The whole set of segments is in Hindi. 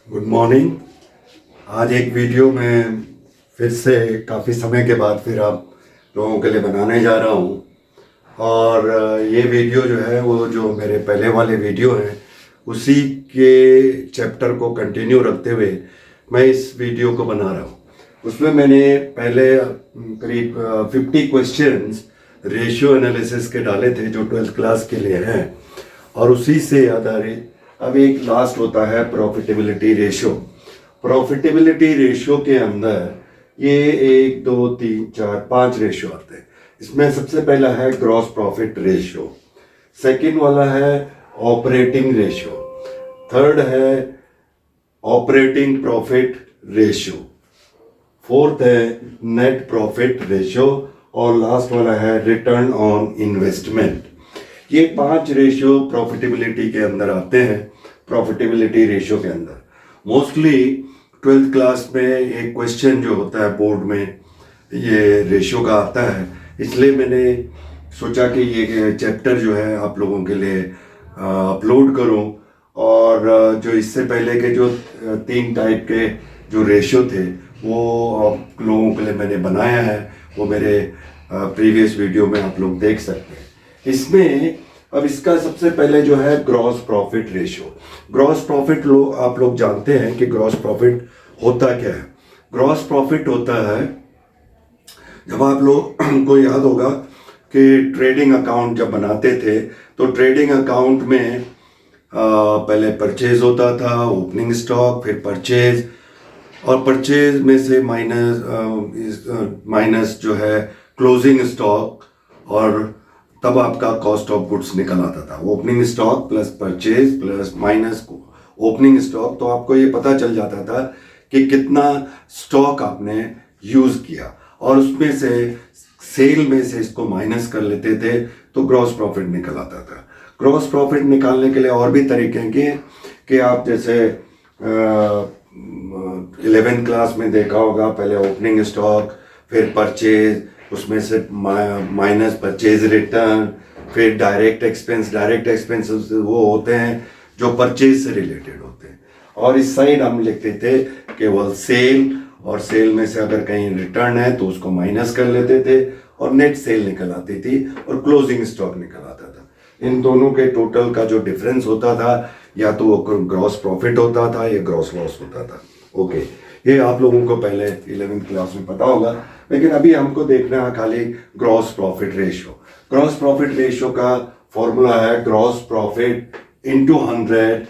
Good morning. आज एक वीडियो में फिर से काफ़ी समय के बाद फिर आप लोगों के लिए बनाने जा रहा हूँ। और ये वीडियो जो है वो जो मेरे पहले वाले वीडियो हैं उसी के चैप्टर को कंटिन्यू रखते हुए मैं इस वीडियो को बना रहा हूँ। उसमें मैंने पहले करीब 50 क्वेश्चंस रेशियो एनालिसिस के डाले थे जो 12th क्लास के लिए हैं, और उसी से आधारित अब एक लास्ट होता है प्रॉफिटेबिलिटी रेशियो। प्रॉफिटेबिलिटी रेशियो के अंदर ये 1 2 3 4 5 रेशियो आते हैं। इसमें सबसे पहला है ग्रॉस प्रॉफिट रेशियो, सेकंड वाला है ऑपरेटिंग रेशियो, थर्ड है ऑपरेटिंग प्रॉफिट रेशियो, फोर्थ है नेट प्रॉफिट रेशियो, और लास्ट वाला है रिटर्न ऑन इन्वेस्टमेंट। ये 5 रेशियो प्रॉफिटेबिलिटी के अंदर आते हैं। प्रॉफिटेबिलिटी रेशियो के अंदर मोस्टली 12th क्लास में एक क्वेश्चन जो होता है बोर्ड में ये रेशियो का आता है, इसलिए मैंने सोचा कि ये चैप्टर जो है आप लोगों के लिए अपलोड करूं। और जो इससे पहले के जो 3 टाइप के जो रेशियो थे वो आप लोगों के लिए मैंने बनाया है, वो मेरे प्रीवियस वीडियो में आप लोग देख सकते हैं। इसमें अब इसका सबसे पहले जो है gross profit ratio. Gross profit आप लोग जानते हैं कि ग्रॉस प्रॉफिट होता क्या है। ग्रॉस प्रॉफिट होता है, जब आप लोग को याद होगा कि ट्रेडिंग अकाउंट जब बनाते थे तो ट्रेडिंग अकाउंट में पहले परचेज होता था, ओपनिंग स्टॉक, फिर परचेज, और परचेज में से माइनस जो है क्लोजिंग स्टॉक, और तब आपका कॉस्ट ऑफ गुड्स निकल आता था। Opening stock plus purchase plus minus opening stock, तो आपको ये पता चल जाता था कि कितना स्टॉक आपने यूज किया, और उसमें से सेल में से इसको माइनस कर लेते थे तो ग्रॉस प्रॉफिट निकल आता था। ग्रॉस प्रॉफिट निकालने के लिए और भी तरीके हैं कि आप जैसे 11th क्लास में देखा होगा, पहले ओपनिंग स्टॉक, फिर परचेज, उसमें से माइनस परचेज रिटर्न, फिर डायरेक्ट एक्सपेंस वो होते हैं जो परचेज से रिलेटेड होते हैं, और इस साइड हम लिखते थे केवल सेल, और सेल में से अगर कहीं रिटर्न है तो उसको माइनस कर लेते थे, और नेट सेल निकल आती थी, और क्लोजिंग स्टॉक निकल आता था। इन दोनों के टोटल का जो डिफरेंस होता था या तो वो ग्रॉस प्रॉफिट होता था या ग्रॉस लॉस होता था। ओके, ये आप लोगों को पहले 11th क्लास में पता होगा, लेकिन अभी हमको देखना है खाली gross profit ratio. Gross profit ratio का फॉर्मूला है gross profit into 100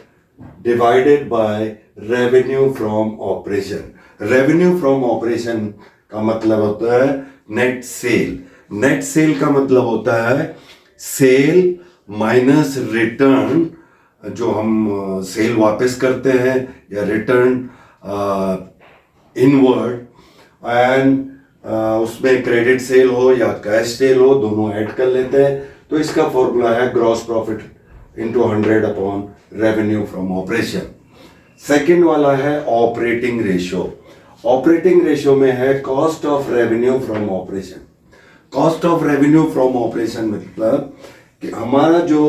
divided by revenue from operation. Revenue from operation का मतलब होता है नेट सेल। नेट सेल का मतलब होता है सेल माइनस रिटर्न, जो हम सेल वापस करते हैं, या रिटर्न इनवर्ड, एंड उसमें क्रेडिट सेल हो या कैश सेल हो, दोनों ऐड कर लेते हैं। तो इसका फॉर्मूला है gross profit into 100 upon revenue from operation. Second वाला है ऑपरेटिंग रेशियो। ऑपरेटिंग रेशियो में है cost of revenue from operation. Cost of revenue from operation मतलब कि हमारा जो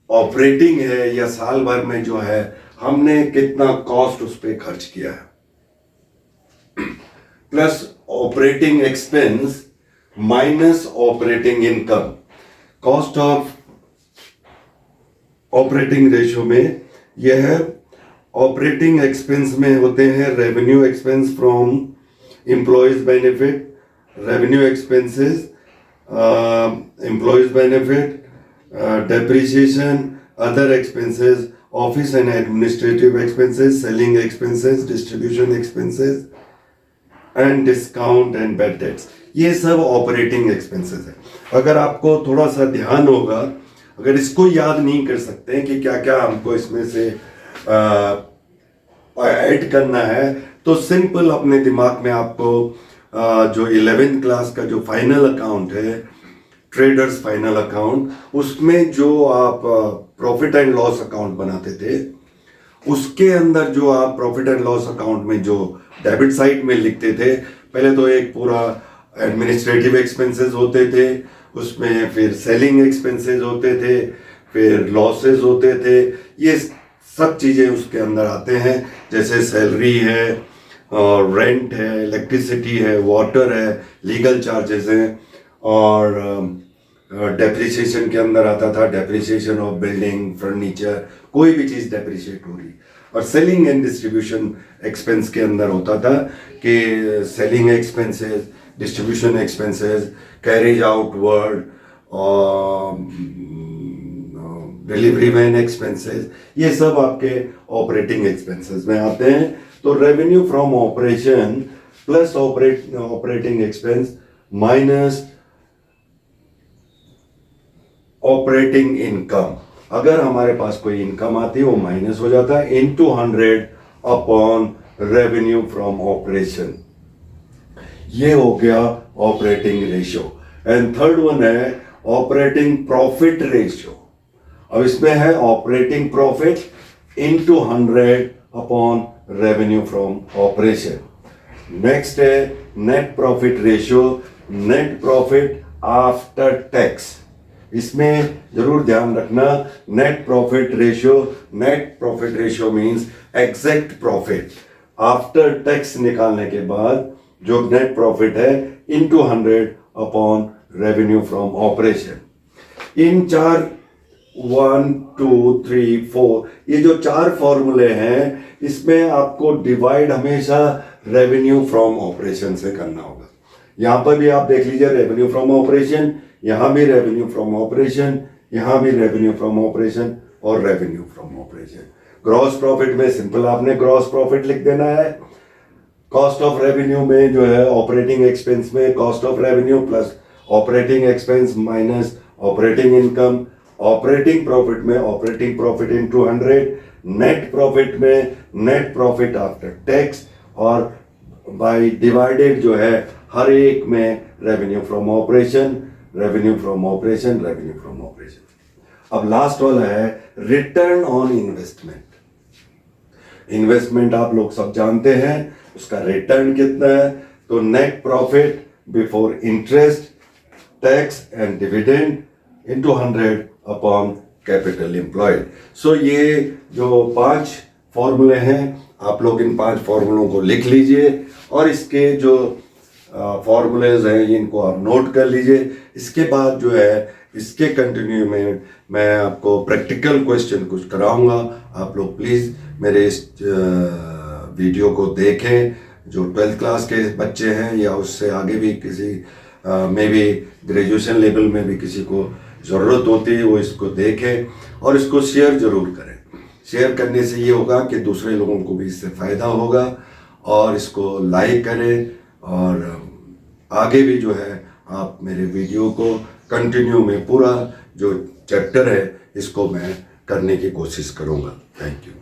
ऑपरेटिंग है या साल भर में जो है हमने कितना कॉस्ट उस पर खर्च किया है, plus operating expense minus operating income. Cost of operating ratio में यह है, ऑपरेटिंग एक्सपेंस में होते हैं revenue expense from employees benefit, revenue expenses, employees benefit, depreciation, other expenses, office and administrative expenses, selling expenses, distribution expenses, and discount and bad debts। ये सब ऑपरेटिंग एक्सपेंसेस है। अगर आपको थोड़ा सा ध्यान होगा, अगर इसको याद नहीं कर सकते हैं कि क्या क्या हमको इसमें से ऐड करना है, तो सिंपल अपने दिमाग में आपको जो 11th क्लास का जो फाइनल अकाउंट है, ट्रेडर्स फाइनल अकाउंट, उसमें जो आप प्रॉफिट एंड लॉस अकाउंट बनाते थे, उसके अंदर जो आप प्रॉफिट एंड लॉस अकाउंट में जो डेबिट साइड में लिखते थे, पहले तो एक पूरा एडमिनिस्ट्रेटिव एक्सपेंसेस होते थे, उसमें फिर सेलिंग एक्सपेंसेस होते थे, फिर लॉसेस होते थे। ये सब चीज़ें उसके अंदर आते हैं, जैसे सैलरी है और रेंट है, इलेक्ट्रिसिटी है, वाटर है, लीगल चार्जेस हैं, और डेप्रिसिएशन के अंदर आता था डेप्रिसिएशन ऑफ बिल्डिंग, फर्नीचर, कोई भी चीज़ डेप्रिशिएट हो रही। और सेलिंग एंड डिस्ट्रीब्यूशन एक्सपेंस के अंदर होता था कि selling expenses, distribution expenses, carriage outward और डिलीवरी वैन एक्सपेंसेस, ये सब आपके ऑपरेटिंग एक्सपेंसेस में आते हैं। तो revenue from operation plus operating expense minus operating income, अगर हमारे पास कोई इनकम आती है वो माइनस हो जाता है, into 100 upon revenue from operation. ये हो गया operating ratio. And third one है ऑपरेटिंग प्रॉफिट रेशियो। अब इसमें है operating profit into 100 upon revenue from operation. Next है net profit ratio, net profit after tax. इसमें जरूर ध्यान रखना, net profit ratio means exact profit after tax निकालने के बाद जो नेट प्रॉफिट है into 100 upon revenue from operation. In 1 2 3 4 ये जो 4 फॉर्मूले हैं, इसमें आपको डिवाइड हमेशा रेवेन्यू फ्रॉम ऑपरेशन से करना होगा। यहां पर भी आप देख लीजिए रेवेन्यू फ्रॉम ऑपरेशन, यहां भी रेवेन्यू फ्रॉम ऑपरेशन, यहां भी रेवेन्यू फ्रॉम ऑपरेशन और revenue from operation. Gross profit में सिंपल आपने ग्रॉस प्रॉफिट लिख देना है। कॉस्ट ऑफ रेवेन्यू में जो है ऑपरेटिंग एक्सपेंस में cost of revenue plus operating expense minus operating income. Operating profit में operating profit into 100, net profit में नेट प्रॉफिट आफ्टर टैक्स, और बाय डिवाइडेड जो है हर एक में revenue from operation, revenue from operation, revenue from operation. अब लास्ट वाला है रिटर्न ऑन इन्वेस्टमेंट। इन्वेस्टमेंट आप लोग सब जानते हैं, उसका रिटर्न कितना है, तो net profit before interest, tax and dividend into 100 upon capital employed. So ये जो 5 फॉर्मूले हैं, आप लोग इन 5 फॉर्मूलों को लिख लीजिए और इसके जो फॉर्मूलेज हैं इनको आप नोट कर लीजिए। इसके बाद जो है इसके कंटिन्यू में मैं आपको प्रैक्टिकल क्वेश्चन कुछ कराऊंगा। आप लोग प्लीज़ मेरे इस वीडियो को देखें। जो 12th क्लास के बच्चे हैं या उससे आगे भी किसी मे भी ग्रेजुएशन लेवल में भी किसी को ज़रूरत होती है, वो इसको देखें और इसको शेयर ज़रूर करें। शेयर करने से ये होगा कि दूसरे लोगों को भी इससे फ़ायदा होगा, और इसको लाइक करें, और आगे भी जो है आप मेरे वीडियो को कंटिन्यू में पूरा जो चैप्टर है इसको मैं करने की कोशिश करूँगा। Thank you.